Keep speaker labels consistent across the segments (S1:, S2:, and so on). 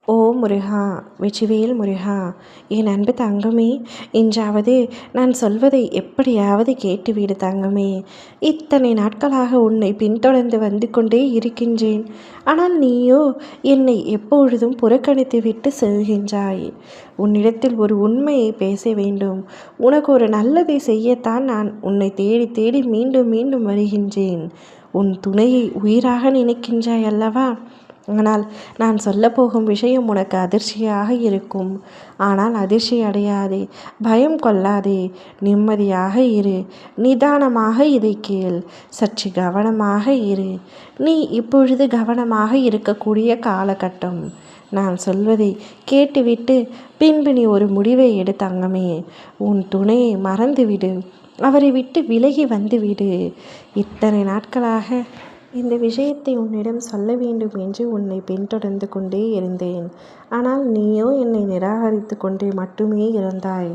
S1: ஓ முருகா! வெற்றிவேல் முருகா! என் அன்பு தங்கமே, இன்றாவது நான் சொல்வதை எப்படியாவது கேட்டுவிடு தங்கமே. இத்தனை நாட்களாக உன்னை பின்தொடர்ந்து வந்து கொண்டே இருக்கின்றேன். ஆனால் நீயோ என்னை எப்பொழுதும் புறக்கணித்துவிட்டு செல்கின்றாய். உன்னிடத்தில் ஒரு உண்மையை பேச வேண்டும். உனக்கு ஒரு நல்லதை செய்யத்தான் நான் உன்னை தேடி தேடி மீண்டும் மீண்டும் வருகின்றேன். உன் துணையை உயிராக நினைக்கின்றாய் அல்லவா? ஆனால் நான் சொல்லப்போகும் விஷயம் உனக்கு அதிர்ச்சியாக இருக்கும். ஆனால் அதிர்ச்சி அடையாதே, பயம் கொள்ளாதே, நிம்மதியாக இரு, நிதானமாக இதை கேள், சற்று கவனமாக இரு. நீ இப்பொழுது கவனமாக இருக்கக்கூடிய காலகட்டம். நான் சொல்வதை கேட்டுவிட்டு பின்பு நீ ஒரு முடிவை எடு தங்கமே. உன் துணையை மறந்துவிடு, அவரை விட்டு விலகி வந்துவிடு. இத்தனை நாட்களாக இந்த விஷயத்தை உன்னிடம் சொல்ல வேண்டும் என்று உன்னை பின்தொடர்ந்து கொண்டே இருந்தேன். ஆனால் நீயோ என்னை நிராகரித்து கொண்டே மட்டுமே இருந்தாய்.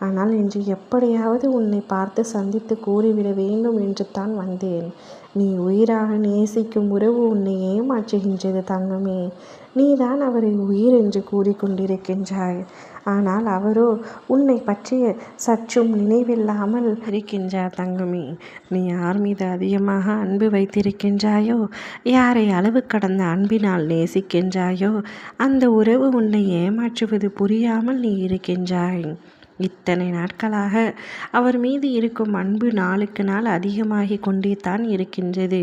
S1: ஆனால் இன்று எப்படியாவது உன்னை பார்த்து சந்தித்து கூறிவிட வேண்டும் என்று தான் வந்தேன். நீ உயிராக நேசிக்கும் உறவு உன்னை ஏமாற்றுகின்றது தங்கமே. நீதான் அவரை உயிர் என்று கூறிக்கொண்டிருக்கின்றாய். ஆனால் அவரோ உன்னை பற்றிய சற்றும் நினைவில்லாமல் இருக்கின்றார் தங்கமே. நீ யார் மீது அதிகமாக அன்பு வைத்திருக்கின்றாயோ, யாரை அளவு கடந்த அன்பினால் நேசிக்கின்றாயோ, அந்த உறவு உன்னை ஏமாற்றுவது புரியாமல் நீ இருக்கின்றாய். இத்தனை நாட்களாக அவர் மீது இருக்கும் அன்பு நாளுக்கு நாள் அதிகமாகி கொண்டே தான் இருக்கின்றது.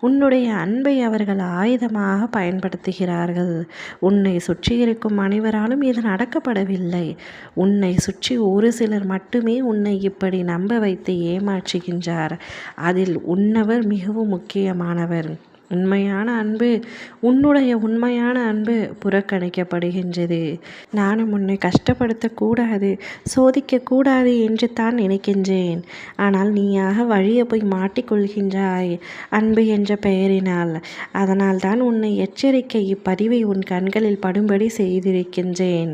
S1: உன்னுடைய அன்பை அவர்கள் ஆயுதமாக பயன்படுத்துகிறார்கள். உன்னை சுற்றி இருக்கும் அனைவராலும் இது நடக்கப்படவில்லை. உன்னை சுற்றி ஒரு சிலர் மட்டுமே உன்னை இப்படி நம்ப வைத்து ஏமாற்றுகின்றார். அதில் உன்னவர் மிகவும் முக்கியமானவர். உண்மையான அன்பு, உன்னுடைய உண்மையான அன்பு புறக்கணிக்கப்படுகின்றது. நானும் உன்னை கஷ்டப்படுத்தக்கூடாது, சோதிக்கக்கூடாது என்று தான் நினைக்கின்றேன். ஆனால் நீயாக வழியை போய் மாட்டிக்கொள்கின்றாய் அன்பு என்ற பெயரினால். அதனால் தான் உன்னை எச்சரிக்கை இப்பதிவை உன் கண்களில் படும்படி செய்திருக்கின்றேன்.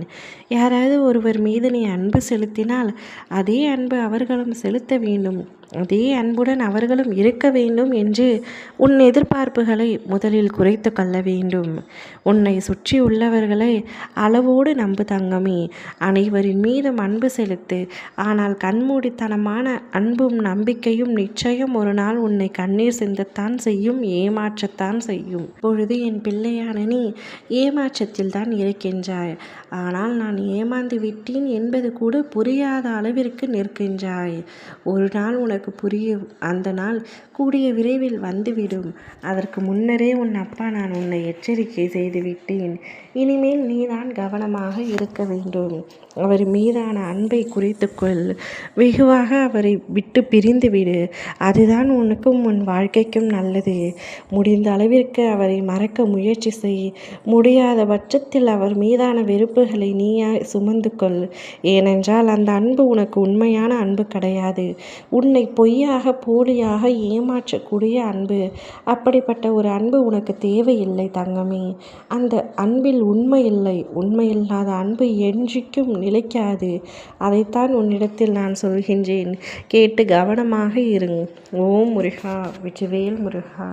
S1: யாராவது ஒருவர் மீது நீ அன்பு செலுத்தினால் அதே அன்பு அவர்களும் செலுத்த வேண்டும், அதே அன்புடன் அவர்களும் இருக்க வேண்டும் என்று உன் எதிர்பார்ப்புகளை முதலில் குறைத்து கொள்ள வேண்டும். உன்னை சுற்றி உள்ளவர்களை அளவோடு நம்பு தங்கமே. அனைவரின் மீதும் அன்பு செலுத்து. ஆனால் கண்மூடித்தனமான அன்பும் நம்பிக்கையும் நிச்சயம் ஒரு நாள் உன்னை கண்ணீர் சிந்தத்தான் செய்யும், ஏமாற்றத்தான் செய்யும். இப்பொழுது என் பிள்ளையான நீ ஏமாற்றத்தில் தான் இருக்கின்றாய். ஆனால் நான் ஏமாந்து விட்டேன் என்பது கூட புரியாத அளவிற்கு நிற்கின்றாய். ஒரு நாள் உனக்கு புரியும். அந்த நாள் கூடிய விரைவில் வந்துவிடும். அதற்கு முன்னரே உன் அப்பா நான் உன்னை எச்சரிக்கை செய்து விட்டேன். இனிமேல் நீதான் கவனமாக இருக்க வேண்டும். அவர் மீதான அன்பை குறித்துக்கொள். வெகுவாக அவரை விட்டு பிரிந்து விடு. அதுதான் உனக்கும் உன் வாழ்க்கைக்கும் நல்லது. முடிந்த அளவிற்கு அவரை மறக்க முயற்சி செய். முடியாத பட்சத்தில் அவர் மீதான வெறுப்புகளை நீயாய் சுமந்து கொள். ஏனென்றால் அந்த அன்பு உனக்கு உண்மையான அன்பு கிடையாது. உன்னை பொய்யாக போலியாக ஏமாற்றக்கூடிய அன்பு. அப்படிப்பட்ட ஒரு அன்பு உனக்கு தேவையில்லை தங்கமே. அந்த அன்பில் உண்மை இல்லை. உண்மையில்லாத அன்பு என்றைக்கும் நிலைக்காது. அதைத்தான் உன்னிடத்தில் நான் சொல்கின்றேன். கேட்டு கவனமாக இருங்க. ஓம் முருகா! வெற்றிவேல் முருகா!